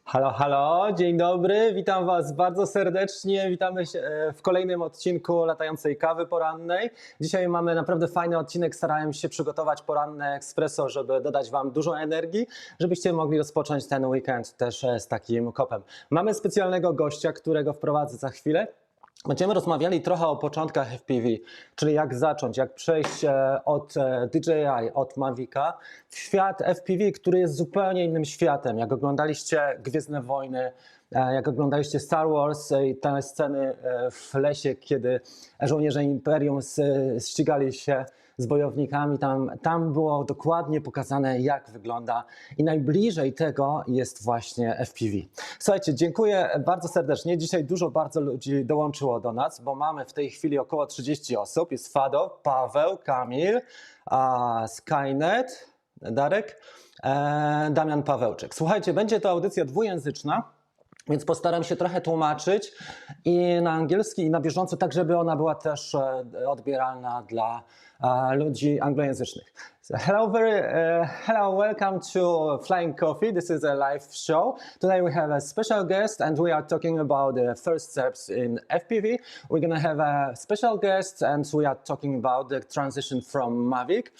Halo, halo, dzień dobry, witam Was bardzo serdecznie, witamy się w kolejnym odcinku latającej kawy porannej. Dzisiaj mamy naprawdę fajny odcinek, starałem się przygotować poranne espresso, żeby dodać Wam dużo energii, żebyście mogli rozpocząć ten weekend też z takim kopem. Mamy specjalnego gościa, którego wprowadzę za chwilę. Będziemy rozmawiali trochę o początkach FPV, czyli jak zacząć, jak przejść od DJI, od Mavica w świat FPV, który jest zupełnie innym światem. Jak oglądaliście Gwiezdne Wojny, jak oglądaliście Star Wars i te sceny w lesie, kiedy żołnierze Imperium ścigali się z bojownikami, tam było dokładnie pokazane, jak wygląda i najbliżej tego jest właśnie FPV. Słuchajcie, dziękuję bardzo serdecznie. Dzisiaj bardzo ludzi dołączyło do nas, bo mamy w tej chwili około 30 osób. Jest Fado, Paweł, Kamil, Skynet, Darek, Damian Pawełczyk. Słuchajcie, będzie to audycja dwujęzyczna, więc postaram się trochę tłumaczyć i na angielski, i na bieżąco, tak żeby ona była też odbieralna dla ludzi anglojęzycznych. So, hello, welcome to Flying Coffee. This is a live show. Today we have a special guest and we are talking about the first steps in FPV. We're going to have a special guest and we are talking about the transition from Mavic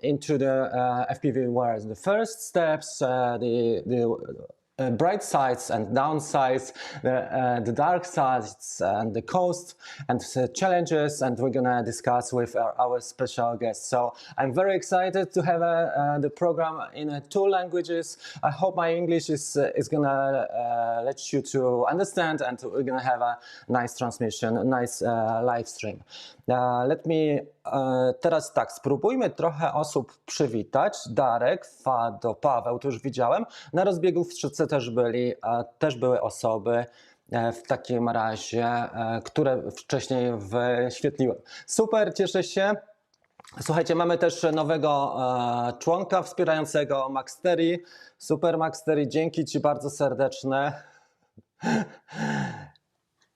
into the FPV world. The first steps, the bright sides and downsides, the dark sides and the cost and the challenges, and we're gonna discuss with our special guest. So I'm very excited to have the program in two languages. I hope my English is gonna let you to understand, and we're gonna have a nice transmission, a nice live stream. Teraz tak, spróbujmy trochę osób przywitać. Darek, Fado, Paweł, to już widziałem. Na rozbiegówce też były osoby w takim razie, które wcześniej wyświetliłem. Super, cieszę się. Słuchajcie, mamy też nowego członka wspierającego, Maxtery. Super, Maxtery, dzięki Ci bardzo serdeczne.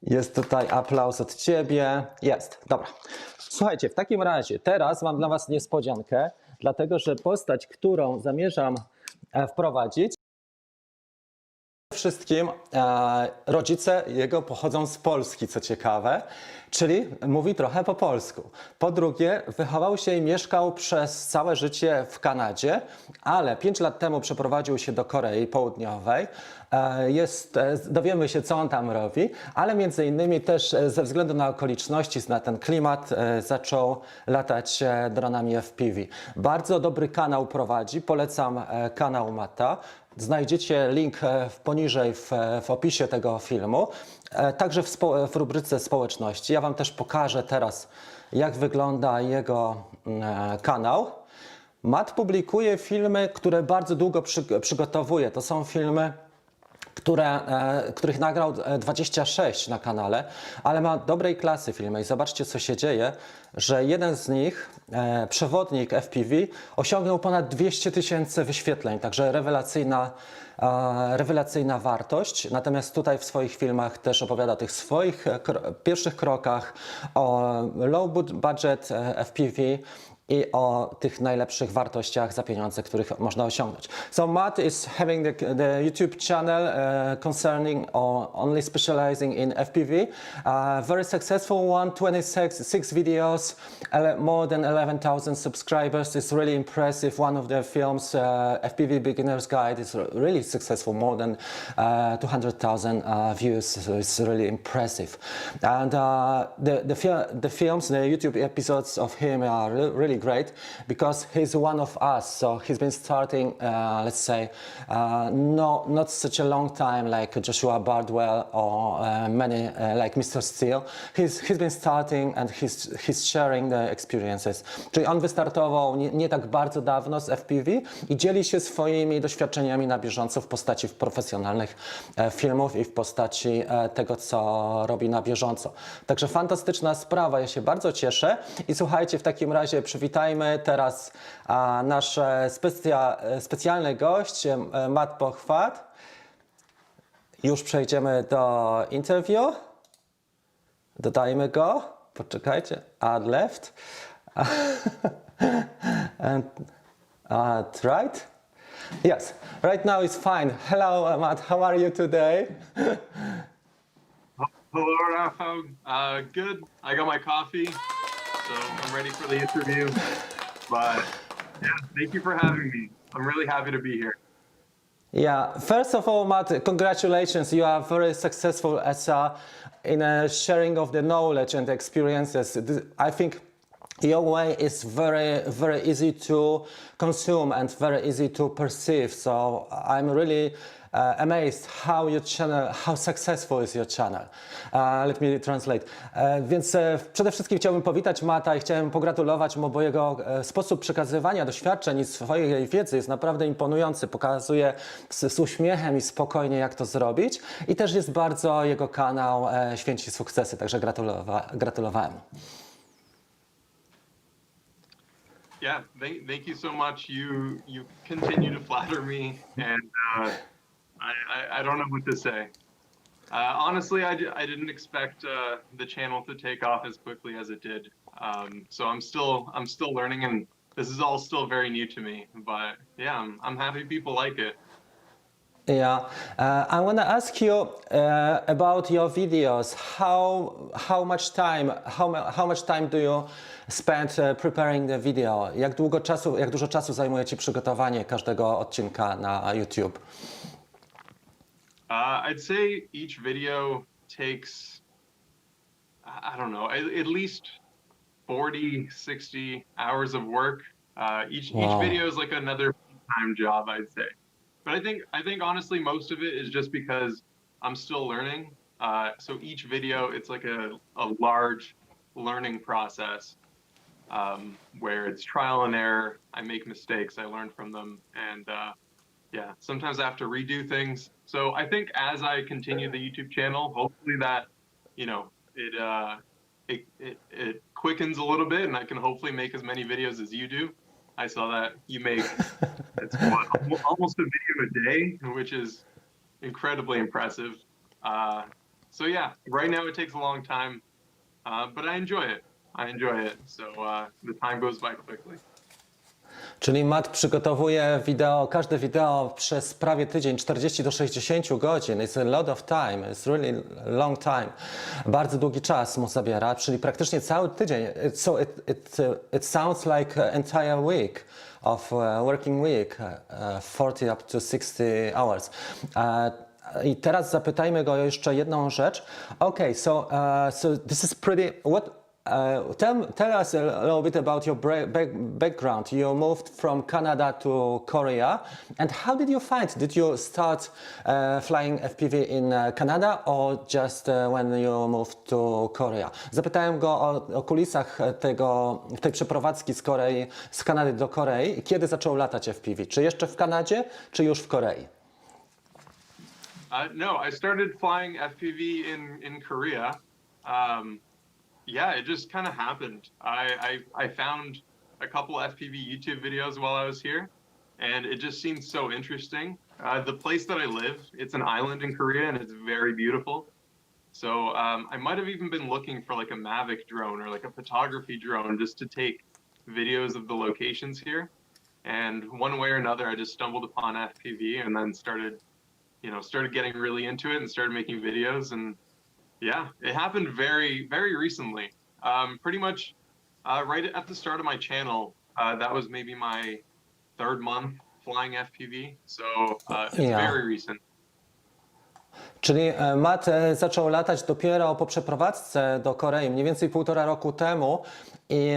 Jest tutaj aplauz od Ciebie. Jest, dobra. Słuchajcie, w takim razie teraz mam dla Was niespodziankę, dlatego że postać, którą zamierzam wprowadzić, wszystkim rodzice jego pochodzą z Polski, co ciekawe, czyli mówi trochę po polsku. Po drugie, wychował się i mieszkał przez całe życie w Kanadzie, ale 5 lat temu przeprowadził się do Korei Południowej. Dowiemy się, co on tam robi, ale między innymi też ze względu na okoliczności, na ten klimat zaczął latać dronami FPV. Bardzo dobry kanał prowadzi, polecam kanał Mata. Znajdziecie link poniżej w opisie tego filmu, także w rubryce społeczności. Ja Wam też pokażę teraz, jak wygląda jego kanał. Matt publikuje filmy, które bardzo długo przygotowuje. To są filmy, których nagrał 26 na kanale, ale ma dobrej klasy filmy i zobaczcie, co się dzieje, że jeden z nich, przewodnik FPV, osiągnął ponad 200 000 wyświetleń, także rewelacyjna wartość. Natomiast tutaj w swoich filmach też opowiada o tych swoich pierwszych krokach, o low budget FPV i o tych najlepszych wartościach za pieniądze, których można osiągnąć. So Matt is having the YouTube channel concerning or only specializing in FPV. Very successful one, 26 videos, more than 11,000 subscribers. It's really impressive. One of the films, FPV Beginner's Guide, is really successful, more than 200,000 views. So it's really impressive. And the films, the YouTube episodes of him are really great because he's one of us. So he's been starting, let's say, not such a long time like Joshua Bardwell or many like Mr. Steele. He's been starting and he's sharing the experiences. Czyli on wystartował nie tak bardzo dawno z FPV i dzieli się swoimi doświadczeniami na bieżąco w postaci profesjonalnych filmów i w postaci tego, co robi na bieżąco. Także fantastyczna sprawa, ja się bardzo cieszę i słuchajcie, w takim razie przywitajmy teraz nasz specjalny gość, Matt Pochwat. Już przejdziemy do interview. Dodajmy go. Poczekajcie. Add left. And right. Yes, right now it's fine. Hello, Matt. How are you today? Hello, Rafa. Good. I got my coffee, so I'm ready for the interview. But yeah, thank you for having me. I'm really happy to be here. Yeah. First of all, Matt, congratulations. You are very successful as in a sharing of the knowledge and experiences. I think your way is very easy to consume and very easy to perceive. So I'm really amazed how your channel, how successful is your channel. Let me translate. Więc przede wszystkim chciałbym powitać Matta i chciałem pogratulować mu, bo jego sposób przekazywania doświadczeń i swojej wiedzy jest naprawdę imponujący. Pokazuje z uśmiechem i spokojnie, jak to zrobić. I też jest bardzo jego kanał święci sukcesy, także gratulowałem. Yeah, thank you so much. You continue to flatter me, and I don't know what to say. Honestly, I didn't expect the channel to take off as quickly as it did. So I'm still learning, and this is all still very new to me. But yeah, I'm happy people like it. Yeah, I want to ask you about your videos. How much time do you spend preparing the video? Jak dużo czasu zajmuje Ci przygotowanie każdego odcinka na YouTube? I'd say each video takes, I don't know, at least 40, 60 hours of work. Each video is like another full-time job, I'd say. But I think honestly, most of it is just because I'm still learning. So each video, it's like a large learning process where it's trial and error. I make mistakes, I learn from them, and yeah, sometimes I have to redo things. So I think as I continue the YouTube channel, hopefully that, you know, it quickens a little bit, and I can hopefully make as many videos as you do. I saw that you make almost a video a day, which is incredibly impressive. So yeah, right now it takes a long time, but I enjoy it. So the time goes by quickly. Czyli Matt przygotowuje każde wideo przez prawie tydzień, 40 do 60 godzin. It's a lot of time, it's really long time. Bardzo długi czas mu zabiera, czyli praktycznie cały tydzień. So it sounds like an entire week of working week, 40 up to 60 hours. I teraz zapytajmy go jeszcze jedną rzecz. Okay, so this is pretty. Tell us a little bit about your background. You moved from Canada to Korea, and how did you find? Did you start flying FPV in Canada, or just when you moved to Korea? Zapytałem go o kulisach tej przeprowadzki z Kanady do Korei. Kiedy zaczął latać FPV? Czy jeszcze w Kanadzie, czy już w Korei? No, I started flying FPV in Korea. Yeah, it just kind of happened. I found a couple FPV YouTube videos while I was here, and it just seemed so interesting. The place that I live, it's an island in Korea, and it's very beautiful. So I might have even been looking for like a Mavic drone or like a photography drone just to take videos of the locations here. And one way or another, I just stumbled upon FPV and then started getting really into it and started making videos. And yeah, it happened very recently. Pretty much right at the start of my channel, that was maybe my third month flying FPV, so it's very recent. Czyli Matt zaczął latać dopiero po przeprowadzce do Korei, mniej więcej 1,5 roku temu, i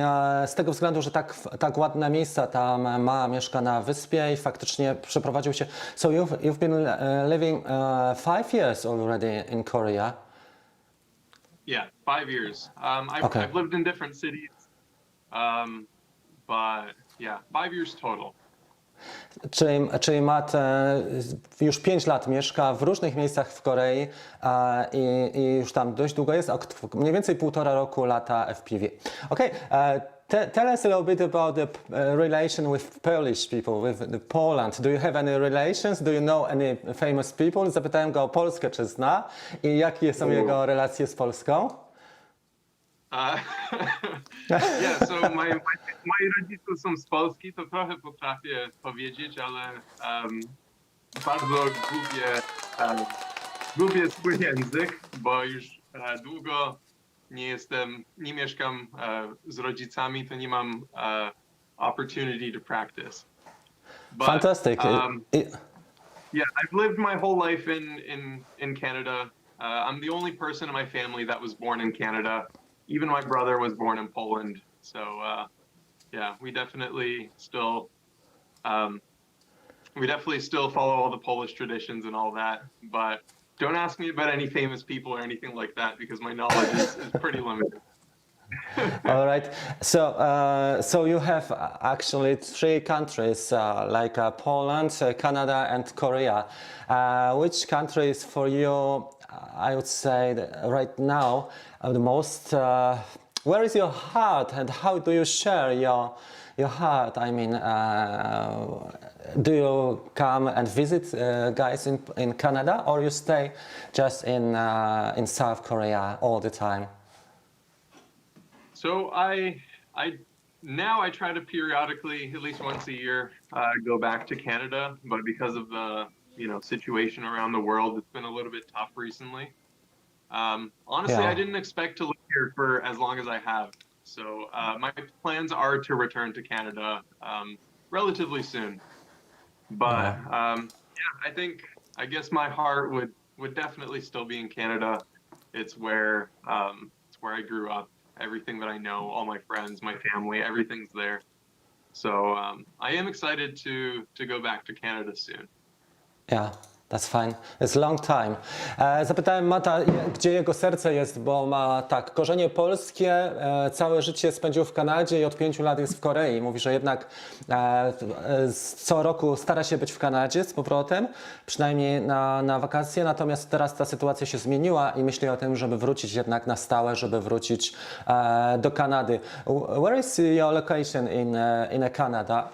z tego względu, że tak ładne miejsca tam ma, mieszka na wyspie i faktycznie przeprowadził się. So you've been living 5 years already in Korea. Yeah, 5 years. I've lived in different cities, but yeah, 5 years total. Czyli Matt już 5 lat mieszka w różnych miejscach w Korei i już tam dość długo jest, mniej więcej 1,5 roku lata FPV. Okay, tell us a little bit about the relation with Polish people, with Poland. Do you have any relations? Do you know any famous people? Zapytałem go o Polskę, czy zna i jakie są jego relacje z Polską? Yeah, so my moi rodzice są z Polski, to trochę potrafię powiedzieć, ale bardzo gubię swój język, bo już długo nie mieszkam z rodzicami, to nie mam opportunity to practice. But, Fantastic. yeah, I've lived my whole life in Canada. I'm the only person in my family that was born in Canada. Even my brother was born in Poland. So yeah, we definitely still follow all the Polish traditions and all that. But don't ask me about any famous people or anything like that because my knowledge is pretty limited. All right. So you have actually 3 countries like Poland, Canada, and Korea. Which country is for you? I would say that right now the most. Where is your heart, and how do you share your heart? I mean, do you come and visit guys in Canada, or you stay just in South Korea all the time? So I try to periodically, at least once a year, go back to Canada. But because of the situation around the world, it's been a little bit tough recently. Honestly, Yeah. I didn't expect to live here for as long as I have. So my plans are to return to Canada relatively soon. But yeah, I guess my heart would definitely still be in Canada. It's where I grew up. Everything that I know, all my friends, my family, everything's there. So I am excited to go back to Canada soon. Yeah, that's fine. It's a long time. Zapytałem Mata, gdzie jego serce jest, bo ma tak, korzenie polskie, całe życie spędził w Kanadzie i od 5 lat jest w Korei. Mówi, że jednak co roku stara się być w Kanadzie z powrotem, przynajmniej na wakacje, natomiast teraz ta sytuacja się zmieniła i myśli o tym, żeby wrócić jednak na stałe, żeby wrócić do Kanady. Where is your location in Canada?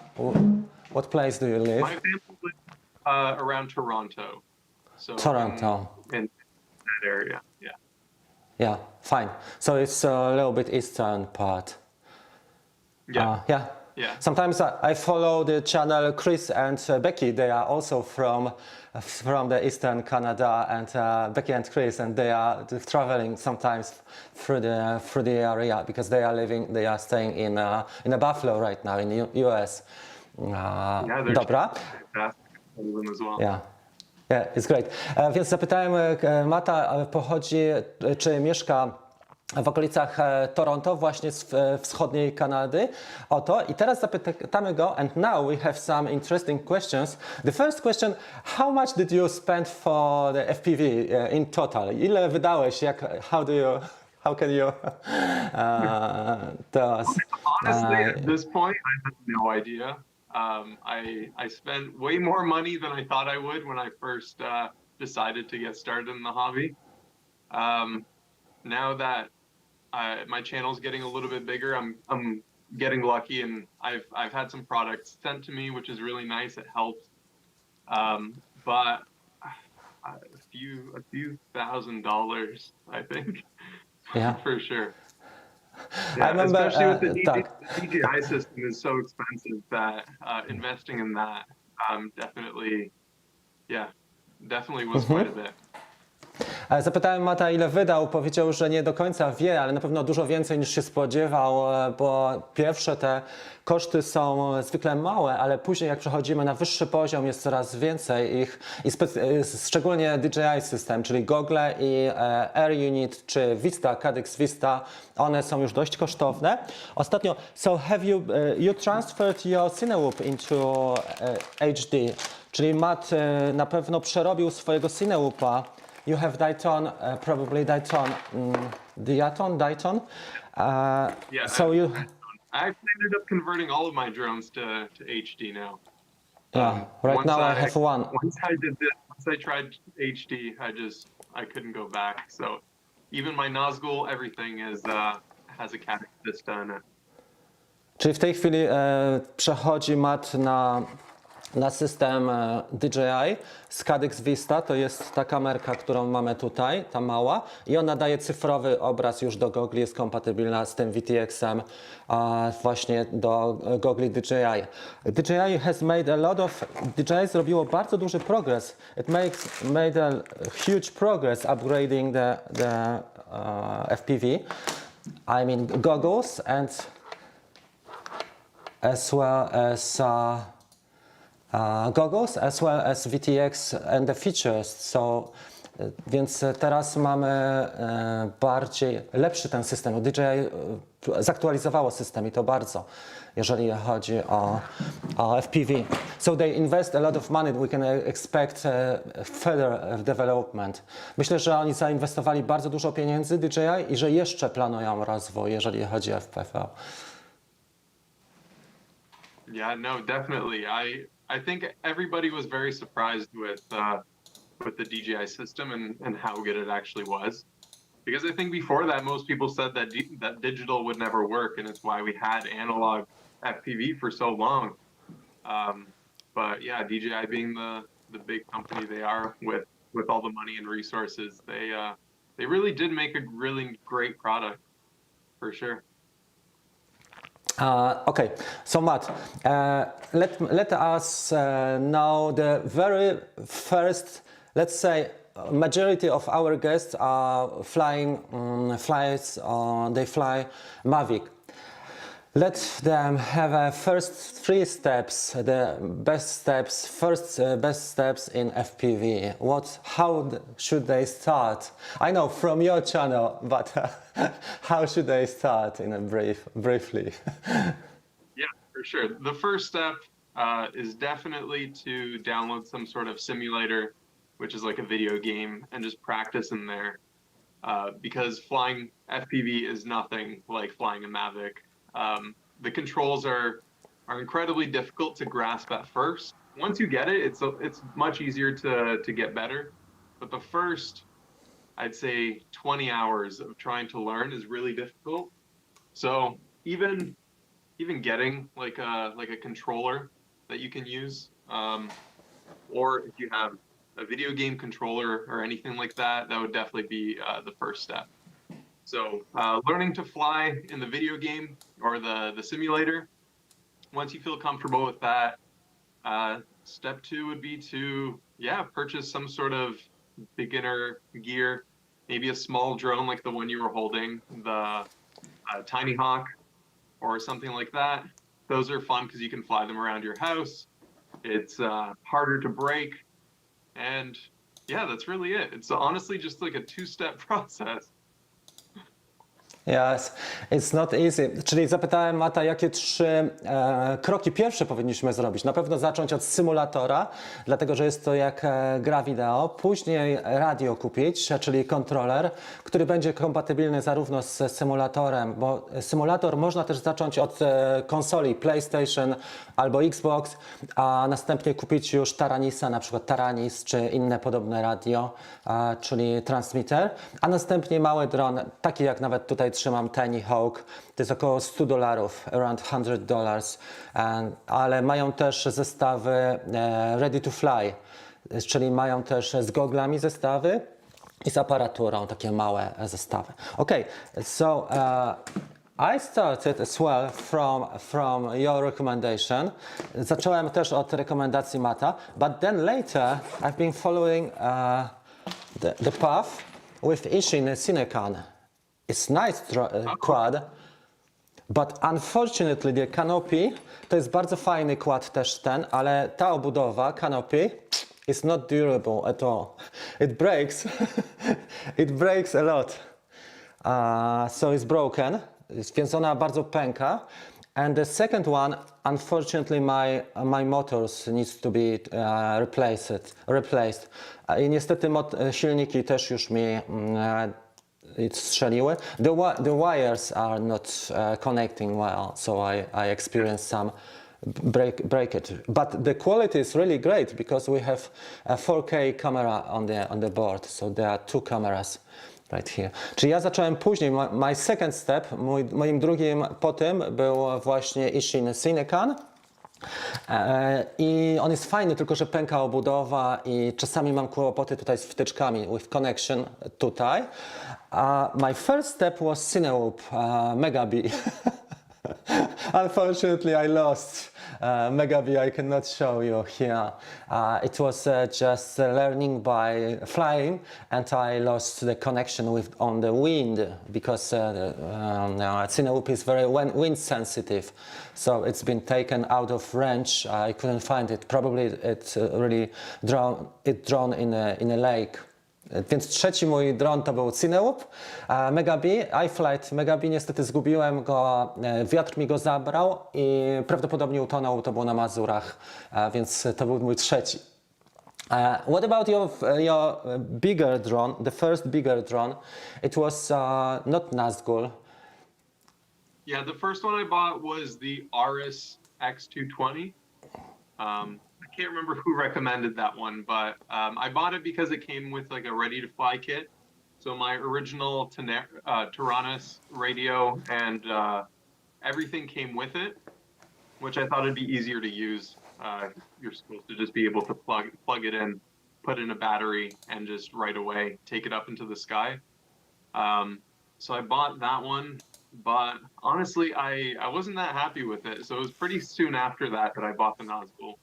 What place do you live? My family lives around Toronto. So Toronto. In that area, yeah. Yeah, fine. So it's a little bit eastern part. Yeah. Yeah. Yeah. Sometimes I follow the channel Chris and Becky. They are also from the eastern Canada, and Becky and Chris, and they are traveling sometimes through the area because they are staying in a Buffalo right now in the US. Yeah, Dobra. fantastic as well. Yeah. Yeah, it's great. Więc zapytałem Mata, czy mieszka w okolicach Toronto, właśnie z wschodniej Kanady. Oto. I teraz zapytamy go, and now we have some interesting questions. The first question, how much did you spend for the FPV in total? Ile wydałeś? How can you tell us? Honestly, at this point, I have no idea. I spent way more money than I thought I would when I first decided to get started in the hobby. Now that my channel's getting a little bit bigger, I'm getting lucky, and I've had some products sent to me, which is really nice. It helps, but a few $1,000s, I think, Yeah. for sure. I Yeah, remember, especially with the tak. DJI system is so expensive that investing in that definitely was quite a bit. Zapytałem Mata, ile wydał. Powiedział, że nie do końca wie, ale na pewno dużo więcej niż się spodziewał, bo pierwsze te koszty są zwykle małe, ale później jak przechodzimy na wyższy poziom jest coraz więcej ich i szczególnie DJI system, czyli gogle i Air Unit czy Vista, Caddx Vista, one są już dość kosztowne. Ostatnio, so have you transferred your Cineloop into HD, czyli Matt na pewno przerobił swojego Cineloopa. You have Dayton, probably Dayton. Yeah. So you. I actually ended up converting all of my drones to HD now. Yeah. Right now I have one. Once I tried HD, I couldn't go back. So even my Nazgul, everything has a Caddx Vista in it. Czyli w tej chwili przechodzi Matt na na system DJI Skadix Vista, to jest ta kamerka, którą mamy tutaj, ta mała, i ona daje cyfrowy obraz już do gogli, jest kompatybilna z tym VTX-em właśnie do gogli DJI. DJI has made a lot of, DJI zrobiło bardzo duży progress. It made a huge progress upgrading the FPV. I mean goggles and as well as goggles, as well as VTX and the features. So, więc teraz mamy bardziej lepszy ten system. DJI zaktualizowało system i to bardzo, jeżeli chodzi o FPV. So they invest a lot of money. We can expect further development. Myślę, że oni zainwestowali bardzo dużo pieniędzy DJI i że jeszcze planują rozwój, jeżeli chodzi o FPV. Yeah, no, definitely. I think everybody was very surprised with the DJI system and how good it actually was, because I think before that most people said that that digital would never work, and it's why we had analog FPV for so long. But yeah, DJI being the big company they are with all the money and resources, they really did make a really great product, for sure. Okay, so Matt, let us know the very first, let's say, majority of our guests are flying flights. They fly Mavic. Let them have a first 3 steps, the best steps, best steps in FPV. How should they start? I know from your channel, but how should they start in a briefly? Yeah, for sure. The first step is definitely to download some sort of simulator, which is like a video game, and just practice in there. Because flying FPV is nothing like flying a Mavic. The controls are incredibly difficult to grasp at first. Once you get it, it's much easier to get better. But the first, I'd say 20 hours of trying to learn is really difficult. So even getting like a controller that you can use, or if you have a video game controller or anything like that, that would definitely be the first step. So learning to fly in the video game or the simulator, once you feel comfortable with that, step 2 would be to, purchase some sort of beginner gear, maybe a small drone like the one you were holding, the Tiny Hawk or something like that. Those are fun because you can fly them around your house. It's harder to break. And yeah, that's really it. It's honestly just like a 2-step process. Yes, it's not easy. Czyli zapytałem Mata, jakie 3 kroki pierwsze powinniśmy zrobić. Na pewno zacząć od symulatora, dlatego że jest to jak gra wideo. Później radio kupić, czyli kontroler, który będzie kompatybilny zarówno z symulatorem, bo symulator można też zacząć od konsoli PlayStation albo Xbox, a następnie kupić już Taranisa, na przykład Taranis czy inne podobne radio, czyli transmitter, a następnie mały dron, taki jak nawet tutaj trzymam Tiny Hawk, to jest około $100, around $100, ale mają też zestawy ready to fly, czyli mają też z goglami zestawy i z aparaturą takie małe zestawy. Okay, so I started as well from your recommendation. Zacząłem też od rekomendacji Mata, but then later I've been following the path with Ishin Cinecan. It's nice quad, but unfortunately the canopy, to jest bardzo fajny quad też ten, ale ta obudowa, canopy, is not durable at all. It breaks, it breaks a lot. So it's broken, więc ona bardzo pęka. And the second one, unfortunately my motors needs to be replaced. I niestety silniki też już mi strzeliły. The wires are not connecting well, so I experienced some breakage. But the quality is really great because we have a 4K camera on the board, so there are 2 cameras right here. Czyli ja zacząłem później, my second step, moim drugim po tym był właśnie Ishin Cinecan. I on jest fajny, tylko że pęka obudowa i czasami mam kłopoty tutaj z wtyczkami, with connection tutaj. My first step was Cinewoop Mega B. Unfortunately, I lost Mega B. I cannot show you here. It was just learning by flying, and I lost the connection on the wind because Cinewoop is very wind sensitive. So it's been taken out of range. I couldn't find it. Probably it really drowned in a lake. Więc trzeci mój dron to był Cinewoop Mega B, iFlight Mega B, niestety zgubiłem go, wiatr mi go zabrał i prawdopodobnie utonął, to było na Mazurach, więc to był mój trzeci. What about your bigger drone, the first bigger drone? It was not Nazgul. Yeah, the first one I bought was the Aris X220. I can't remember who recommended that one, but I bought it because it came with like a ready-to-fly kit. So my original Taranis radio and everything came with it, which I thought it'd be easier to use. You're supposed to just be able to plug it in, put in a battery, and just right away take it up into the sky. So I bought that one, but honestly, I wasn't that happy with it. So it was pretty soon after that I bought the Nazgul.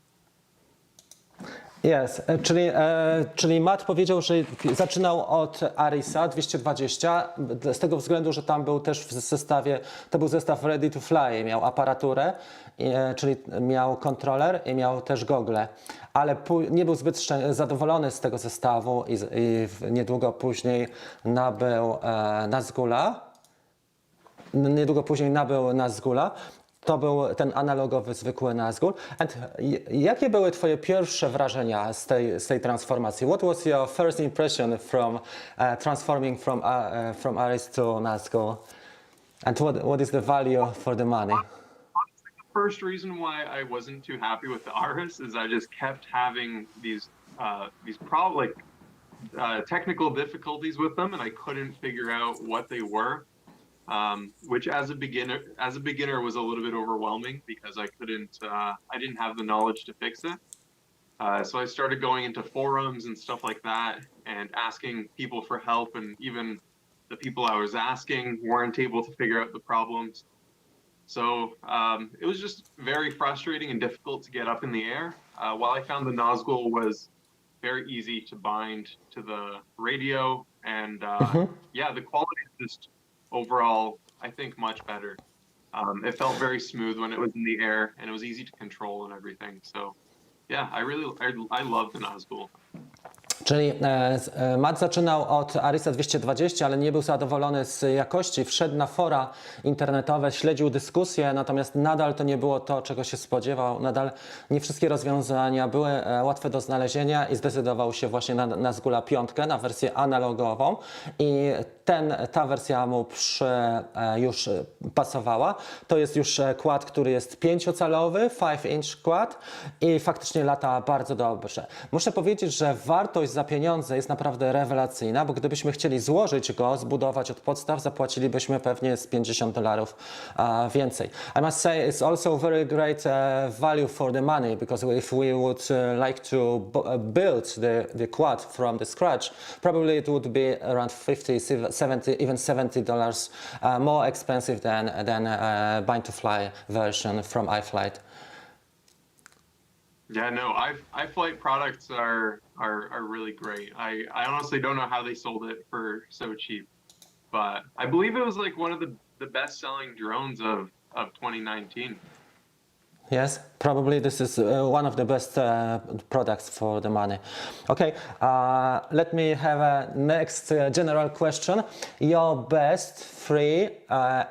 Yes, czyli Matt powiedział, że zaczynał od Arisa 220 z tego względu, że tam był też w zestawie, to był zestaw ready to fly, miał aparaturę, czyli miał kontroler i miał też gogle, ale nie był zbyt zadowolony z tego zestawu i niedługo później nabył Nazgula. To był ten analogowy, zwykły Nazgul. Jakie były twoje pierwsze wrażenia z tej transformacji? What was your first impression from transforming from Aris to Nazgul? And what is the value for the money? Honestly, the first reason why I wasn't too happy with the Aris is I just kept having these technical difficulties with them, and I couldn't figure out what they were. Which as a beginner was a little bit overwhelming because I didn't have the knowledge to fix it. So I started going into forums and stuff like that and asking people for help, and even the people I was asking weren't able to figure out the problems. So it was just very frustrating and difficult to get up in the air. While I found the Nazgul was very easy to bind to the radio, and yeah, the quality is just overall, I think, much better. It felt very smooth when it was in the air, and it was easy to control and everything. So, yeah, I love the Nazgul. Czyli Matt zaczynał od Arisa 220, ale nie był zadowolony z jakości. Wszedł na fora internetowe, śledził dyskusje, natomiast nadal to nie było to, czego się spodziewał. Nadal nie wszystkie rozwiązania były łatwe do znalezienia i zdecydował się właśnie na Nazgula 5, na wersję analogową. I ta wersja mu już pasowała. To jest już quad, który jest 5-calowy, 5-inch quad i faktycznie lata bardzo dobrze. Muszę powiedzieć, że wartość za pieniądze jest naprawdę rewelacyjna, bo gdybyśmy chcieli złożyć go, zbudować od podstaw, zapłacilibyśmy pewnie z $50 więcej. I must say it's also very great value for the money, because if we would like to build the quad from the scratch, probably it would be around 50, 70, even $70 more expensive than bind to fly version from iFlight. Yeah, no, iFlight products are really great. I honestly don't know how they sold it for so cheap, but I believe it was like one of the best-selling drones of 2019. Yes, probably this is one of the best products for the money. Okay, let me have a next general question. Your best 3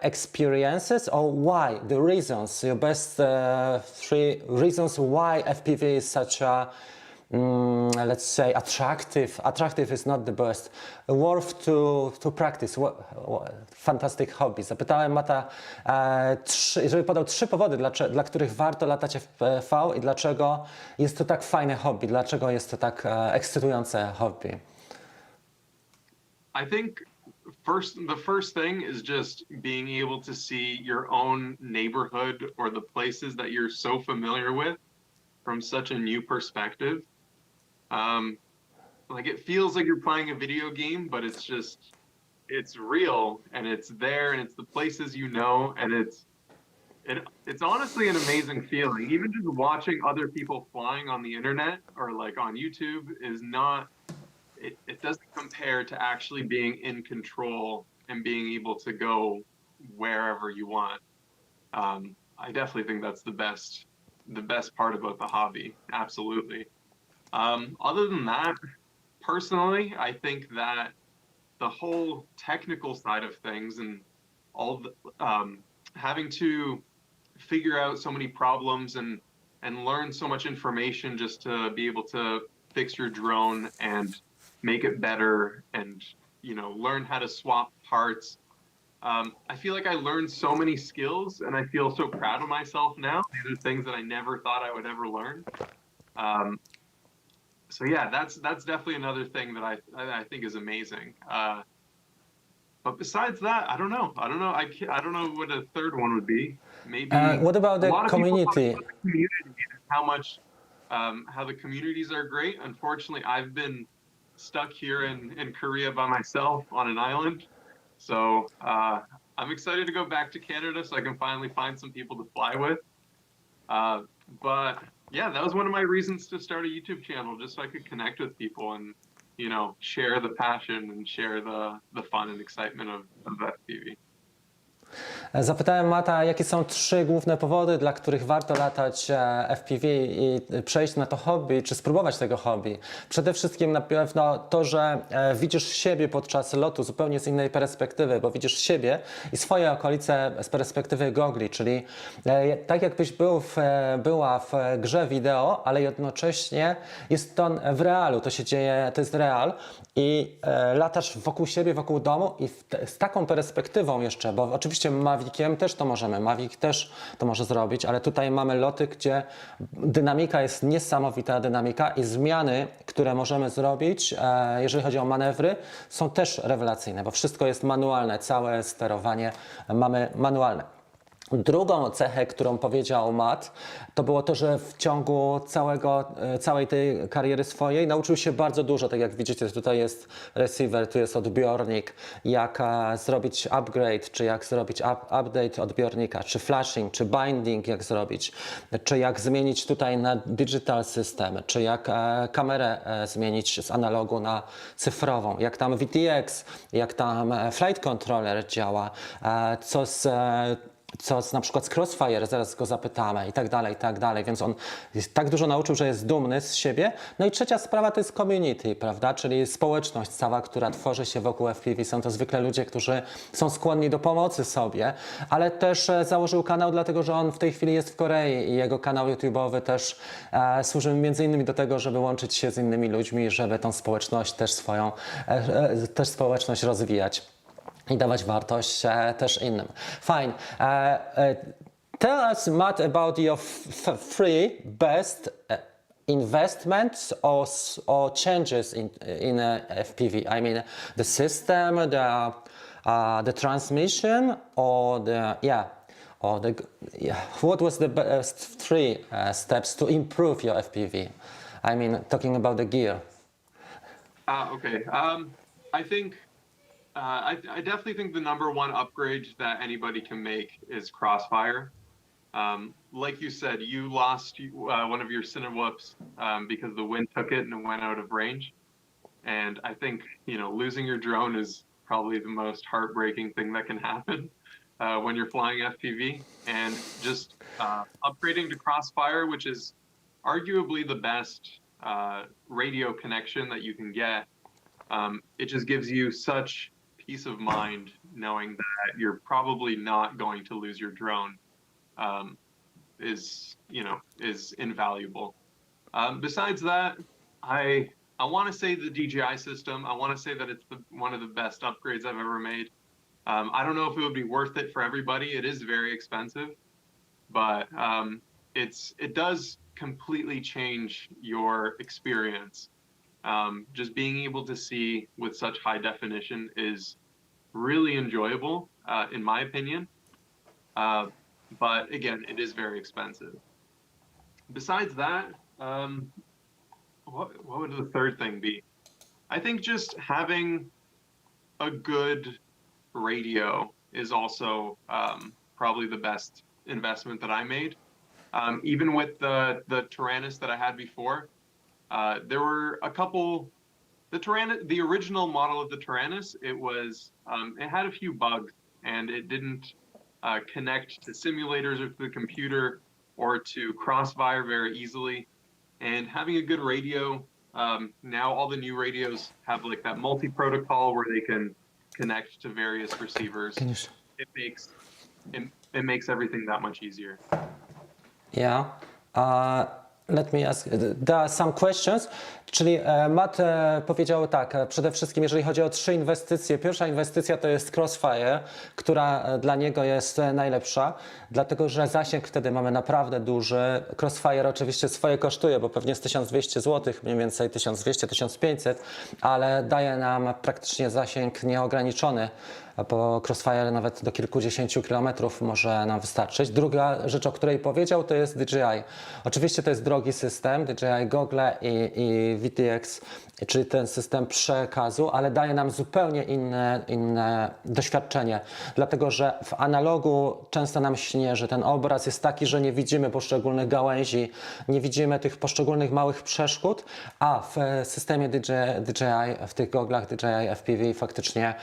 experiences, or why, the reasons, your best 3 reasons why FPV is such a let's say attractive. Attractive is not the best. Worth to practice. Fantastic hobby. Zapytałem Mata, żeby podał 3 powody, dla których warto latać FPV i dlaczego jest to tak fajne hobby, dlaczego jest to tak ekscytujące hobby. I think the first thing is just being able to see your own neighborhood or the places that you're so familiar with from such a new perspective. Like it feels like you're playing a video game, but it's real and it's there and it's the places you know, and it's honestly an amazing feeling. Even just watching other people flying on the internet or like on YouTube is not, it doesn't compare to actually being in control and being able to go wherever you want. I definitely think that's the best part about the hobby. Absolutely. Other than that, personally, I think that the whole technical side of things and all the, having to figure out so many problems and learn so much information just to be able to fix your drone and make it better and, you know, learn how to swap parts. I feel like I learned so many skills and I feel so proud of myself now. These are things that I never thought I would ever learn. So yeah, that's definitely another thing that I think is amazing. But besides that, I don't know. I don't know what a third one would be. Maybe. What about the community? About the community and how much, how the communities are great. Unfortunately, I've been stuck here in Korea by myself on an island. So I'm excited to go back to Canada so I can finally find some people to fly with. But yeah, that was one of my reasons to start a YouTube channel, just so I could connect with people and, you know, share the passion and share the fun and excitement of FPV. Zapytałem Mata, jakie są 3 główne powody, dla których warto latać FPV i przejść na to hobby, czy spróbować tego hobby. Przede wszystkim na pewno to, że widzisz siebie podczas lotu zupełnie z innej perspektywy, bo widzisz siebie i swoje okolice z perspektywy gogli, czyli tak jakbyś była w grze wideo, ale jednocześnie jest to w realu, to się dzieje, to jest real i latasz wokół siebie, wokół domu i z taką perspektywą jeszcze, bo oczywiście Maviciem też to możemy, Mavic też to może zrobić, ale tutaj mamy loty, gdzie dynamika jest niesamowita dynamika i zmiany, które możemy zrobić, jeżeli chodzi o manewry, są też rewelacyjne, bo wszystko jest manualne, całe sterowanie mamy manualne. Drugą cechę, którą powiedział Matt, to było to, że w ciągu całej tej kariery swojej nauczył się bardzo dużo. Tak jak widzicie, tutaj jest receiver, tu jest odbiornik, jak zrobić upgrade, czy jak zrobić update odbiornika, czy flashing, czy binding, jak zrobić, czy jak zmienić tutaj na digital system, czy jak kamerę zmienić z analogu na cyfrową, jak tam VTX, jak tam flight controller działa, co na przykład z Crossfire, zaraz go zapytamy i tak dalej, więc on tak dużo nauczył, że jest dumny z siebie. No i trzecia sprawa to jest community, prawda, czyli społeczność cała, która tworzy się wokół FPV. Są to zwykle ludzie, którzy są skłonni do pomocy sobie, ale też założył kanał, dlatego że on w tej chwili jest w Korei i jego kanał YouTube'owy też służy między innymi do tego, żeby łączyć się z innymi ludźmi, żeby tą społeczność też społeczność rozwijać i dawać wartość też innym. Fine. Tell us, Matt, about your three best investments or changes in FPV. I mean, the system, the transmission, or what was the best 3 steps to improve your FPV? I mean, talking about the gear. Okay. I think. I definitely think the number one upgrade that anybody can make is Crossfire. Like you said, you lost one of your Cinewhoops because the wind took it and it went out of range. And I think, you know, losing your drone is probably the most heartbreaking thing that can happen when you're flying FPV. And just upgrading to Crossfire, which is arguably the best radio connection that you can get, it just gives you such peace of mind knowing that you're probably not going to lose your drone is invaluable. Besides that, I want to say the DJI system. I want to say that it's one of the best upgrades I've ever made. I don't know if it would be worth it for everybody. It is very expensive, but it does completely change your experience. Just being able to see with such high definition is really enjoyable, in my opinion. But again, it is very expensive. Besides that, what would the third thing be? I think just having a good radio is also probably the best investment that I made. Even with the Tyrannus that I had before, there were a couple. The original model of the Tyrannus, it had a few bugs, and it didn't connect to simulators or to the computer or to crossfire very easily. And having a good radio, now all the new radios have like that multi-protocol where they can connect to various receivers. It makes everything that much easier. Yeah. Let me ask, there are some questions. Czyli Matt powiedział tak, przede wszystkim jeżeli chodzi o 3 inwestycje. Pierwsza inwestycja to jest Crossfire, która dla niego jest najlepsza, dlatego że zasięg wtedy mamy naprawdę duży. Crossfire oczywiście swoje kosztuje, bo pewnie jest 1200 zł, mniej więcej 1200-1500, ale daje nam praktycznie zasięg nieograniczony, bo Crossfire nawet do kilkudziesięciu kilometrów może nam wystarczyć. Druga rzecz, o której powiedział, to jest DJI. Oczywiście to jest drogi system, DJI Gogle i VTX, czyli ten system przekazu, ale daje nam zupełnie inne doświadczenie, dlatego że w analogu często nam śnieży. Ten obraz jest taki, że nie widzimy poszczególnych gałęzi, nie widzimy tych poszczególnych małych przeszkód, a w systemie DJI, w tych goglach DJI FPV faktycznie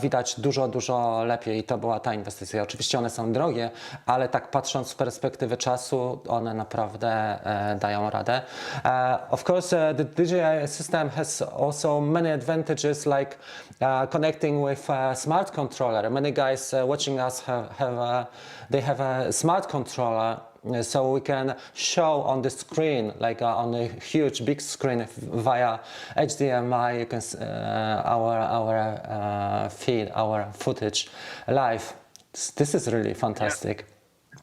widać dużo lepiej i to była ta inwestycja. Oczywiście one są drogie, ale tak patrząc z perspektywy czasu, one naprawdę dają radę. Of course, the DJI system has also many advantages like connecting with a smart controller. Many guys watching us have a smart controller, so we can show on the screen, like on a huge big screen via HDMI. You can our feed, our footage live. This is really fantastic.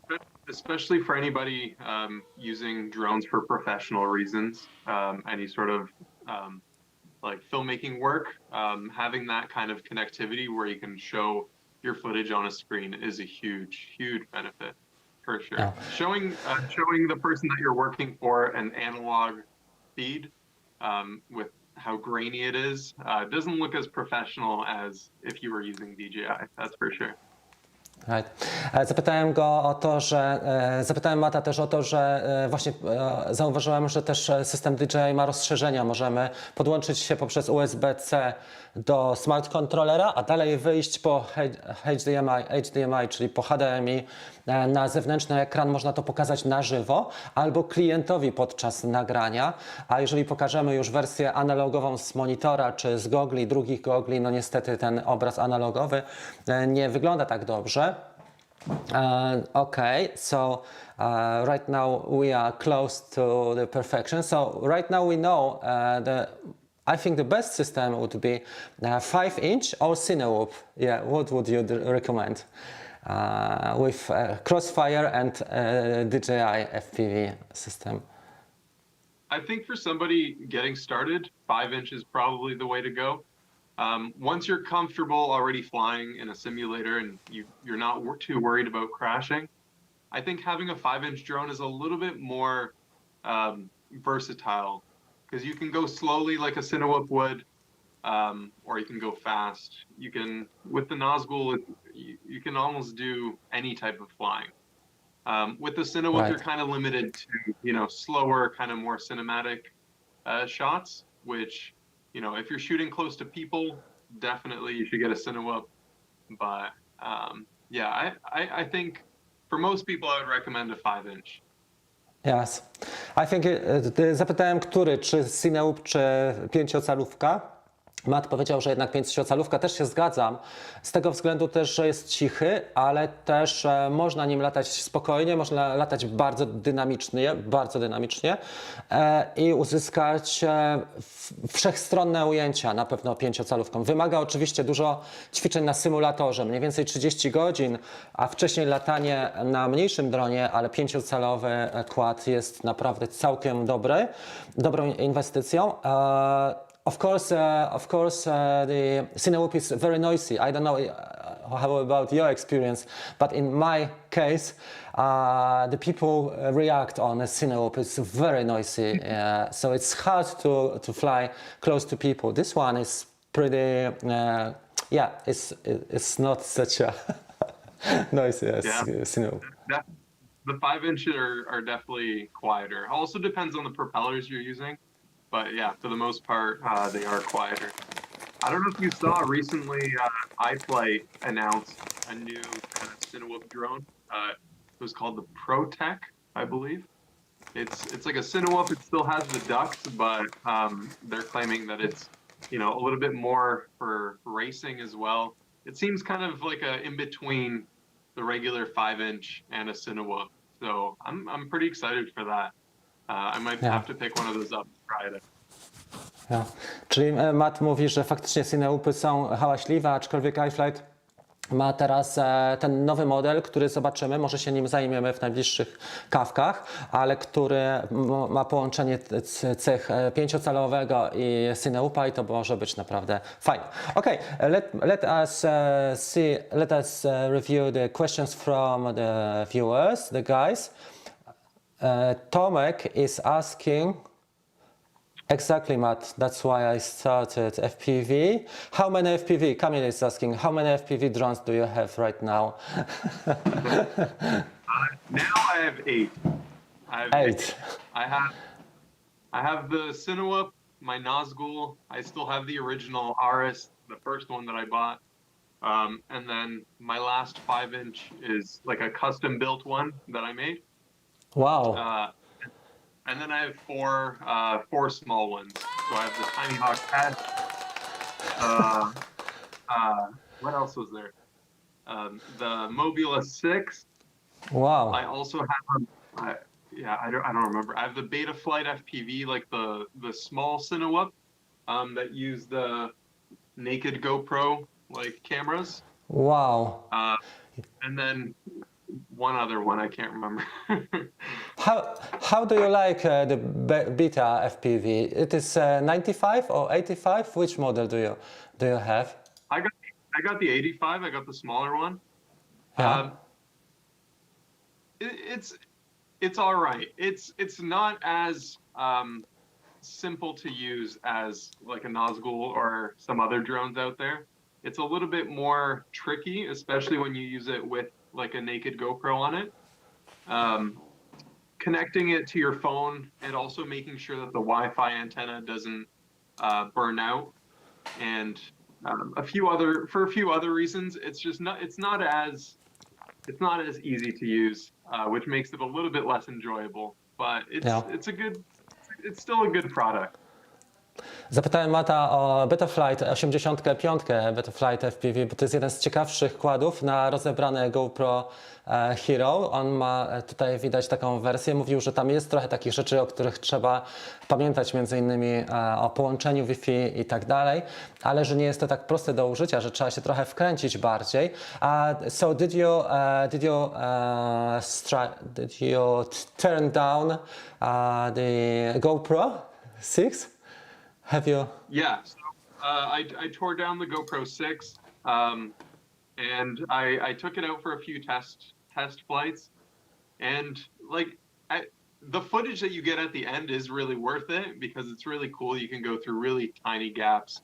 Yeah. Especially for anybody using drones for professional reasons, any sort of like filmmaking work, having that kind of connectivity where you can show your footage on a screen is a huge benefit, for sure. Yeah. Showing the person that you're working for an analog feed with how grainy it is doesn't look as professional as if you were using DJI, that's for sure. Right. Zapytałem Mata też o to, że właśnie zauważyłem, że też system DJI ma rozszerzenia. Możemy podłączyć się poprzez USB-C do smart controllera, a dalej wyjść po HDMI, czyli po HDMI na zewnętrzny ekran. Można to pokazać na żywo albo klientowi podczas nagrania. A jeżeli pokażemy już wersję analogową z monitora czy z gogli, drugich gogli, no niestety ten obraz analogowy nie wygląda tak dobrze. Okay, so right now we are close to the perfection. So right now we know I think the best system would be 5-inch or Cinewhoop. Yeah, what would you recommend with Crossfire and DJI FPV system? I think for somebody getting started, 5-inch is probably the way to go. Once you're comfortable already flying in a simulator and you're not too worried about crashing, I think having a 5-inch drone is a little bit more versatile, because you can go slowly like a Cinewhoop would, or you can go fast. You can, with the Nazgul, you can almost do any type of flying. With the Cinewhoop, Right. You're kind of limited to, slower, kind of more cinematic shots, which, if you're shooting close to people, definitely you should get a Cinewhoop. But yeah, I think for most people, I would recommend a 5-inch. Yes. I think zapytałem, czy Cinewhoop, czy 5-calówka. Matt powiedział, że jednak 5-calówka, też się zgadzam, z tego względu też, że jest cichy, ale też można nim latać spokojnie, można latać bardzo dynamicznie i uzyskać wszechstronne ujęcia na pewno 5-calówką. Wymaga oczywiście dużo ćwiczeń na symulatorze, mniej więcej 30 godzin, a wcześniej latanie na mniejszym dronie, ale 5-calowy quad jest naprawdę całkiem dobrą inwestycją. Of course, the Cinewoop is very noisy. I don't know how about your experience, but in my case, the people react on a Cinewoop. It's very noisy, so it's hard to fly close to people. This one is pretty, yeah, it's not such a noisy as Cinewoop. The 5-inch are definitely quieter. Also depends on the propellers you're using. But yeah, for the most part, they are quieter. I don't know if you saw recently, iFlight announced a new kind of Cinewoop drone. It was called the ProTech, I believe. It's like a Cinewoop. It still has the ducts, but they're claiming that it's, you know, a little bit more for racing as well. It seems kind of like a in between the regular 5-inch and a Cinewoop. So I'm pretty excited for that. I might have to pick one of those up and try it. Ja. Czyli Matt mówi, że faktycznie Cinewoopy są hałaśliwe, aczkolwiek iFlight ma teraz ten nowy model, który zobaczymy, może się nim zajmiemy w najbliższych kawkach, ale który ma połączenie cech 5-calowego i Cinewoopa i to może być naprawdę fajne. Okay, let us review the questions from the viewers, the guys. Tomek is asking, exactly, Matt, that's why I started FPV. How many FPV? Kamil is asking, how many FPV drones do you have right now? Now I have 8. Eight. I have the Cinewoop, my Nazgul. I still have the original Aris, the first one that I bought. And then my last 5-inch is like a custom built one that I made. Wow. And then I have four small ones. So I have the Tiny Hawk Pad. What else was there? The Mobula 6. Wow. I also have, I don't remember. I have the Beta Flight FPV, like the small Cinewoop that use the naked GoPro like cameras. Wow. And then one other one I can't remember. How do you like the Beta FPV? It is 95 or 85. Which model do you have? I got the 85. I got the smaller one. Yeah. It's all right. It's not as simple to use as like a Nazgul or some other drones out there. It's a little bit more tricky, especially when you use it with like a naked GoPro on it. Connecting it to your phone and also making sure that the Wi-Fi antenna doesn't burn out, and a few other reasons. It's not as easy to use, which makes it a little bit less enjoyable. But it's still a good product. Zapytałem Mata o Betaflight 85, Betaflight FPV, bo to jest jeden z ciekawszych kładów na rozebrane GoPro Hero. On ma, tutaj widać taką wersję, mówił, że tam jest trochę takich rzeczy, o których trzeba pamiętać, między innymi o połączeniu Wi-Fi i tak dalej, ale że nie jest to tak proste do użycia, że trzeba się trochę wkręcić bardziej. So did you turn down the GoPro 6? Have you? Yeah, so I tore down the GoPro 6, and I took it out for a few test flights, and like the footage that you get at the end is really worth it because it's really cool. You can go through really tiny gaps,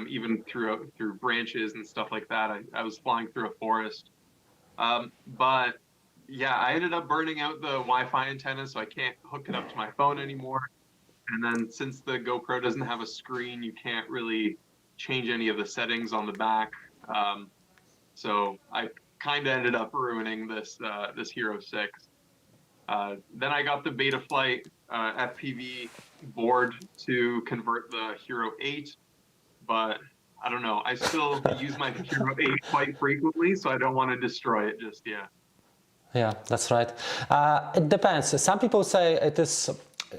even through branches and stuff like that. I was flying through a forest, but yeah, I ended up burning out the Wi-Fi antenna, so I can't hook it up to my phone anymore. And then since the GoPro doesn't have a screen, you can't really change any of the settings on the back. So I kind of ended up ruining this Hero 6. Then I got the Betaflight FPV board to convert the Hero 8, but I don't know. I still use my Hero 8 quite frequently, so I don't want to destroy it just yet. Yeah, that's right. It depends. Some people say it is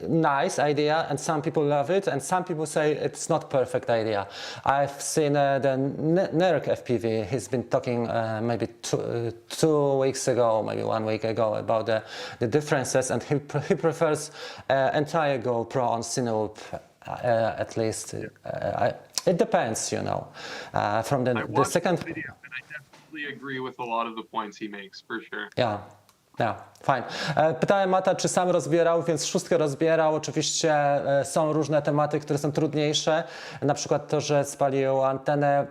nice idea and some people love it, and some people say it's not perfect idea. I've seen the Nerk FPV. He's been talking maybe two weeks ago, maybe 1 week ago, about the differences, and he prefers entire GoPro on Cinewoop at least. It depends, you know. From the watched second. the video, and I definitely agree with a lot of the points he makes, for sure. Yeah. Fajnie. Pytałem Mata, czy sam rozbierał, więc szóstkę rozbierał. Oczywiście są różne tematy, które są trudniejsze. Na przykład to, że spalił antenę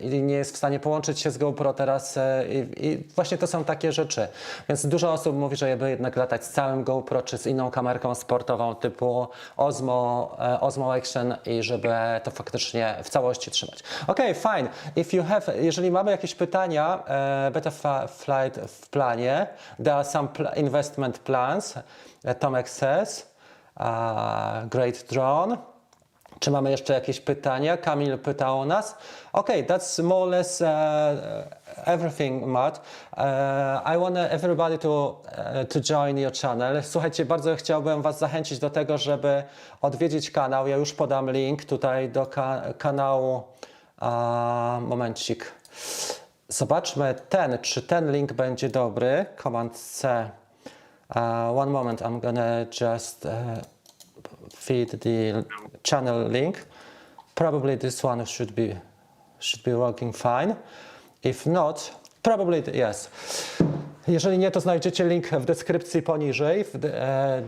i nie jest w stanie połączyć się z GoPro teraz. I właśnie to są takie rzeczy. Więc dużo osób mówi, że żeby jednak latać z całym GoPro, czy z inną kamerką sportową typu Osmo Action i żeby to faktycznie w całości trzymać. Okej, fine. Jeżeli mamy jakieś pytania, Beta Flight w planie, there are some investment plans. Tomek says, great drone. Czy mamy jeszcze jakieś pytania? Kamil pytał nas. Okay, that's more or less everything, Matt. I want everybody to join your channel. Słuchajcie, bardzo chciałbym Was zachęcić do tego, żeby odwiedzić kanał. Ja już podam link tutaj do kanału. Momencik. Zobaczmy czy ten link będzie dobry. Command C. One moment, I'm gonna just feed the channel link. Probably this one should be working fine. If not, probably yes. Jeżeli nie, to znajdziecie link w deskrypcji poniżej.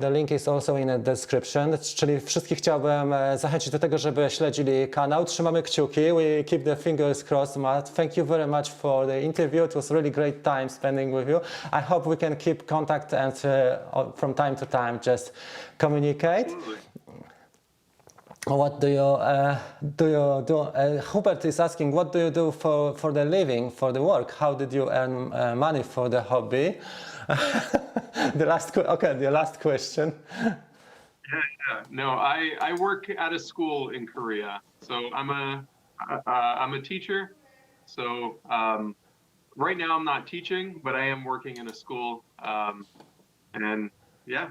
The link is also in the description. Czyli wszystkich chciałbym zachęcić do tego, żeby śledzili kanał. Trzymamy kciuki. We keep the fingers crossed, Matt. Thank you very much for the interview. It was really great time spending with you. I hope we can keep contact and from time to time just communicate. What do you do? Hubert is asking, what do you do for the living, for the work? How did you earn money for the hobby? The last question. Yeah. No, I work at a school in Korea, so I'm a teacher. So right now I'm not teaching, but I am working in a school, and yeah,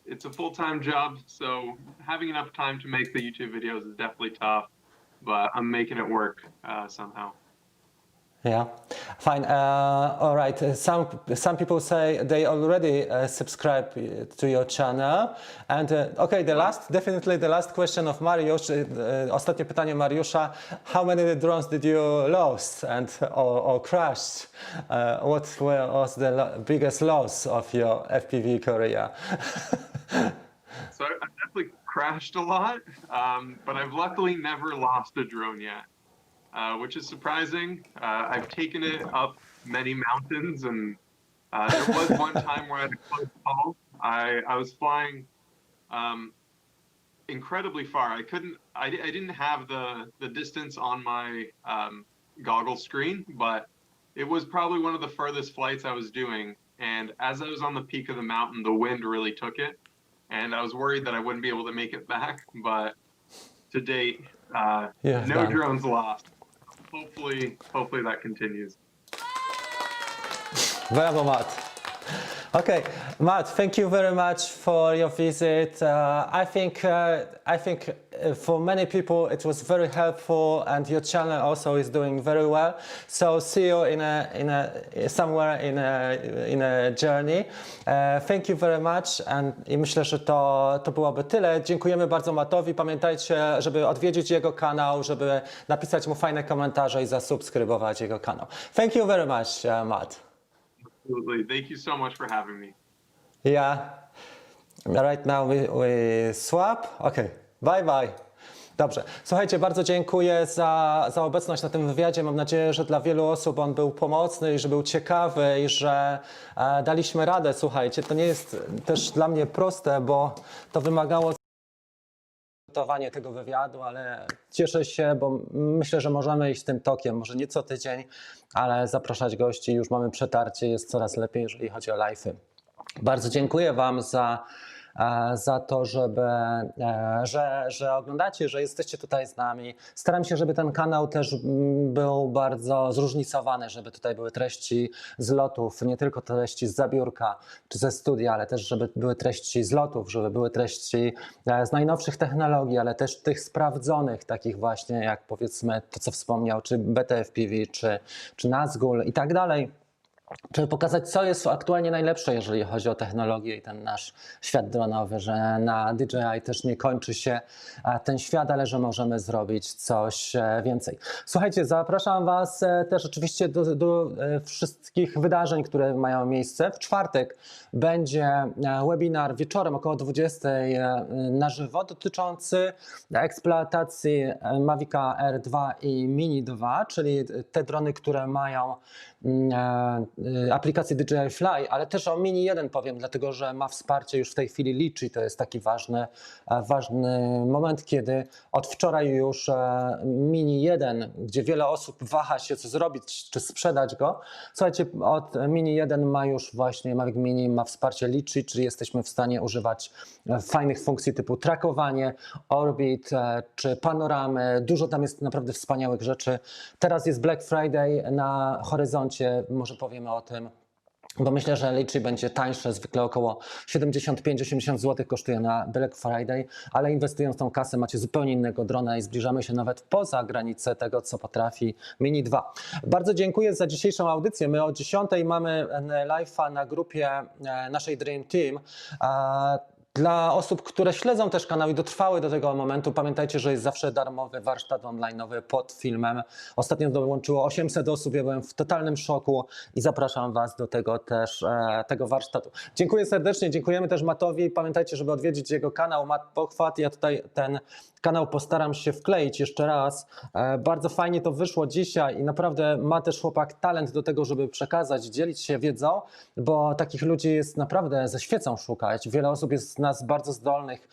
it's a full-time job, so having enough time to make the YouTube videos is definitely tough, but I'm making it work somehow. Yeah, fine. All right. Some people say they already subscribe to your channel. And okay, definitely the last question of Mariusz. Ostatnie pytanie Mariusza. How many drones did you lose or crashed? What was the biggest loss of your FPV career? So I've definitely crashed a lot, but I've luckily never lost a drone yet. Which is surprising. I've taken it up many mountains, and there was one time where I had a close call. I was flying incredibly far. I didn't have the distance on my goggle screen, but it was probably one of the furthest flights I was doing. And as I was on the peak of the mountain, the wind really took it, and I was worried that I wouldn't be able to make it back. But to date, no drones lost. Hopefully that continues. Bravo, Matt. Okay, Matt, thank you very much for your visit. I think for many people it was very helpful, and your channel also is doing very well. So see you somewhere in a journey. Thank you very much, i myślę, że to byłoby tyle. Dziękujemy bardzo Mattowi. Pamiętajcie, żeby odwiedzić jego kanał, żeby napisać mu fajne komentarze i zasubskrybować jego kanał. Thank you very much, Matt. Absolutely. Thank you so much for having me. Yeah. Right now we swap. Okay. Bye bye. Dobrze. Słuchajcie, bardzo dziękuję za obecność na tym wywiadzie. Mam nadzieję, że dla wielu osób on był pomocny i że był ciekawy i że daliśmy radę. Słuchajcie, to nie jest też dla mnie proste, bo to wymagało przygotowania tego wywiadu, ale cieszę się, bo myślę, że możemy iść tym tokiem, może nie co tydzień, ale zapraszać gości, już mamy przetarcie, jest coraz lepiej, jeżeli chodzi o live'y. Bardzo dziękuję Wam za to, że oglądacie, że jesteście tutaj z nami. Staram się, żeby ten kanał też był bardzo zróżnicowany, żeby tutaj były treści z lotów, nie tylko treści z zabiórka czy ze studia, ale też żeby były treści z lotów, żeby były treści z najnowszych technologii, ale też tych sprawdzonych, takich właśnie jak powiedzmy to, co wspomniał, czy Beta FPV, czy Nazgul i tak dalej. żeby pokazać, co jest aktualnie najlepsze, jeżeli chodzi o technologię i ten nasz świat dronowy, że na DJI też nie kończy się ten świat, ale że możemy zrobić coś więcej. Słuchajcie, zapraszam Was też oczywiście do wszystkich wydarzeń, które mają miejsce. W czwartek będzie webinar wieczorem około 20 na żywo dotyczący eksploatacji Mavica Air 2 i Mini 2, czyli te drony, które mają aplikację DJI Fly, ale też o Mini 1 powiem, dlatego że ma wsparcie już w tej chwili Litchi. To jest taki ważny moment, kiedy od wczoraj już Mini 1, gdzie wiele osób waha się, co zrobić, czy sprzedać go. Słuchajcie, od Mini 1 ma już właśnie Mavic Mini, ma wsparcie Litchi, czyli jesteśmy w stanie używać fajnych funkcji typu trackowanie, orbit, czy panoramy. Dużo tam jest naprawdę wspaniałych rzeczy. Teraz jest Black Friday na horyzoncie, może powiemy o tym, bo myślę, że Litchi będzie tańsze, zwykle około 75-80 zł kosztuje na Black Friday, ale inwestując tą kasę macie zupełnie innego drona i zbliżamy się nawet poza granicę tego, co potrafi Mini 2. Bardzo dziękuję za dzisiejszą audycję. My o 10 mamy live'a na grupie naszej Dream Team. Dla osób, które śledzą też kanał i dotrwały do tego momentu, pamiętajcie, że jest zawsze darmowy warsztat online'owy pod filmem. Ostatnio dołączyło 800 osób, ja byłem w totalnym szoku i zapraszam Was do tego warsztatu. Dziękuję serdecznie, dziękujemy też Matowi. Pamiętajcie, żeby odwiedzić jego kanał, Mat Pochwat. Ja tutaj ten kanał postaram się wkleić jeszcze raz. Bardzo fajnie to wyszło dzisiaj i naprawdę ma też chłopak talent do tego, żeby przekazać, dzielić się wiedzą, bo takich ludzi jest naprawdę ze świecą szukać. Wiele osób jest z nas bardzo zdolnych,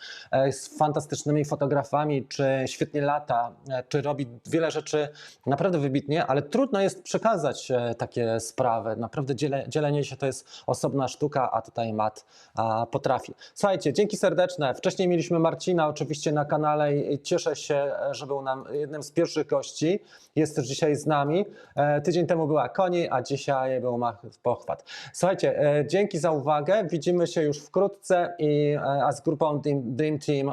z fantastycznymi fotografami, czy świetnie lata, czy robi wiele rzeczy naprawdę wybitnie, ale trudno jest przekazać takie sprawy. Naprawdę dzielenie się to jest osobna sztuka, a tutaj Mat potrafi. Słuchajcie, dzięki serdeczne. Wcześniej mieliśmy Marcina oczywiście na kanale i cieszę się, że był nam jednym z pierwszych gości. Jest też dzisiaj z nami. Tydzień temu była Koni, a dzisiaj był Pochwat. Słuchajcie, dzięki za uwagę. Widzimy się już wkrótce a z grupą Dream Team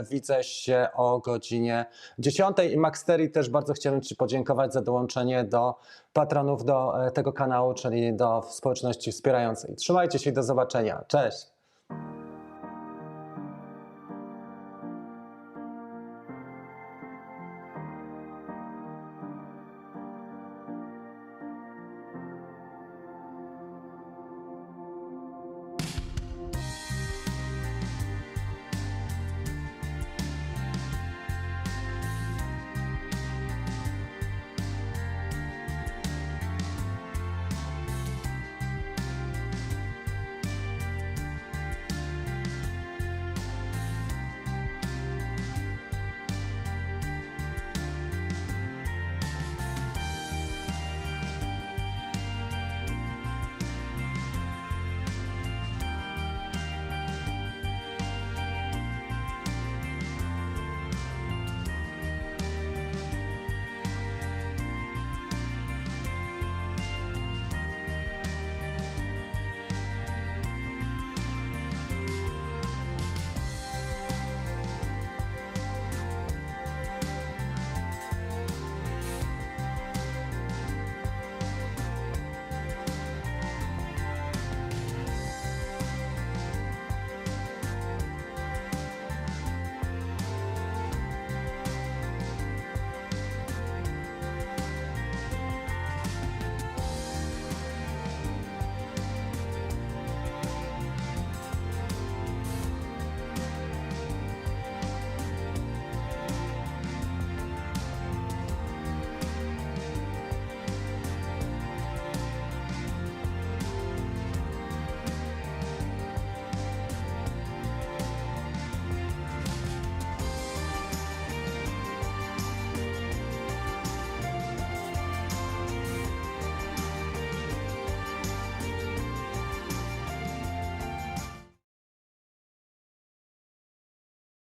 widzę się o godzinie 10. I Maxtery też bardzo chciałem Ci podziękować za dołączenie do patronów do tego kanału, czyli do społeczności wspierającej. Trzymajcie się i do zobaczenia. Cześć!